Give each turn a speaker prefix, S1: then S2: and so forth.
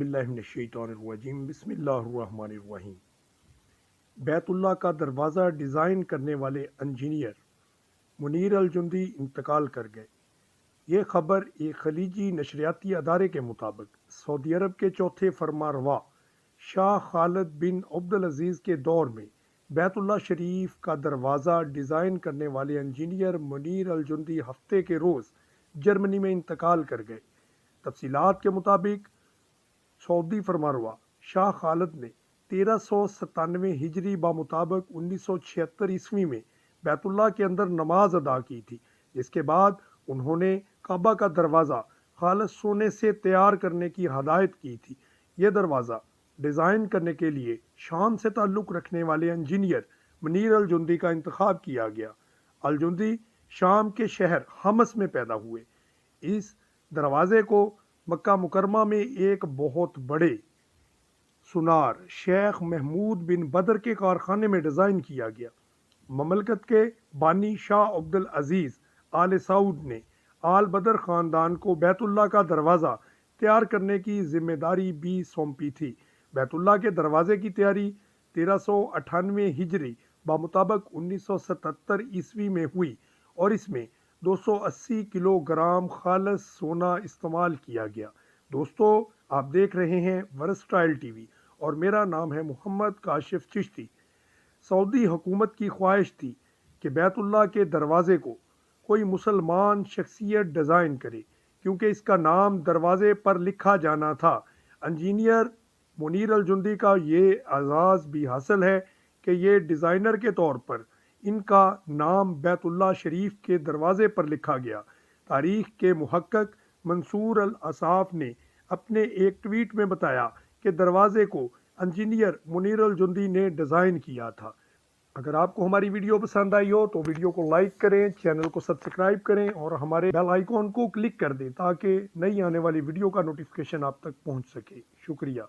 S1: बिल्लाहि मिनश्शैतानिर्रजीम बिस्मिल्लाहिर्रहमानिर्रहीम। बैतुल्लाह का दरवाज़ा डिज़ाइन करने वाले इंजीनियर मुनीर अल-जुंदी इंतकाल कर गए। ये खबर एक खलीजी नशरियाती अदारे के मुताबिक सऊदी अरब के चौथे फरमारवा शाह खालिद बिन अब्दुल अजीज़ के दौर में बैतुल्लाह शरीफ का दरवाज़ा डिज़ाइन करने वाले इंजीनियर मुनीर अल-जुंदी हफ्ते के रोज़ जर्मनी में इंतकाल कर गए। तफसीलात के मुताबिक सऊदी फरमारवा शाह खालिद ने 1397 हिजरी बामुताबिक 1976 ईस्वी में बैतुल्लाह के अंदर नमाज अदा की थी, जिसके बाद उन्होंने काबा का दरवाज़ा खालिस सोने से तैयार करने की हदायत की थी। यह दरवाज़ा डिज़ाइन करने के लिए शाम से ताल्लुक़ रखने वाले इंजीनियर मुनीर अल-जुंदी का इंतखाब किया गया। अल-जुंदी शाम के शहर हमस में पैदा हुए। इस दरवाज़े को मक्का मुकरमा में एक बहुत बड़े सुनार शेख महमूद बिन बदर के कारखाने में डिज़ाइन किया गया। ममलकत के बानी शाह अब्दुल अजीज़ आल सऊद ने आल बदर ख़ानदान को बैतुल्लाह का दरवाज़ा तैयार करने की जिम्मेदारी भी सौंपी थी। बैतुल्लाह के दरवाज़े की तैयारी 1398 हिजरी बामुताबिक 1977 ईस्वी में हुई और इसमें 280 किलोग्राम खालिस सोना इस्तेमाल किया गया। दोस्तों, आप देख रहे हैं वर्सटाइल टीवी और मेरा नाम है मोहम्मद काशिफ चिश्ती। सऊदी हुकूमत की ख्वाहिश थी कि बैतुल्लाह के दरवाज़े को कोई मुसलमान शख्सियत डिज़ाइन करे, क्योंकि इसका नाम दरवाज़े पर लिखा जाना था। इंजीनियर मुनीर अल-जुंदी का ये एजाज़ भी हासिल है कि ये डिज़ाइनर के तौर पर इनका नाम बैतुल्लाह शरीफ के दरवाज़े पर लिखा गया। तारीख़ के मुहक्किक मंसूर अल-असाफ ने अपने एक ट्वीट में बताया कि दरवाज़े को इंजीनियर मुनीर अल-जुंदी ने डिज़ाइन किया था। अगर आपको हमारी वीडियो पसंद आई हो तो वीडियो को लाइक करें, चैनल को सब्सक्राइब करें और हमारे बेल आइकॉन को क्लिक कर दें ताकि नई आने वाली वीडियो का नोटिफिकेशन आप तक पहुंच सके। शुक्रिया।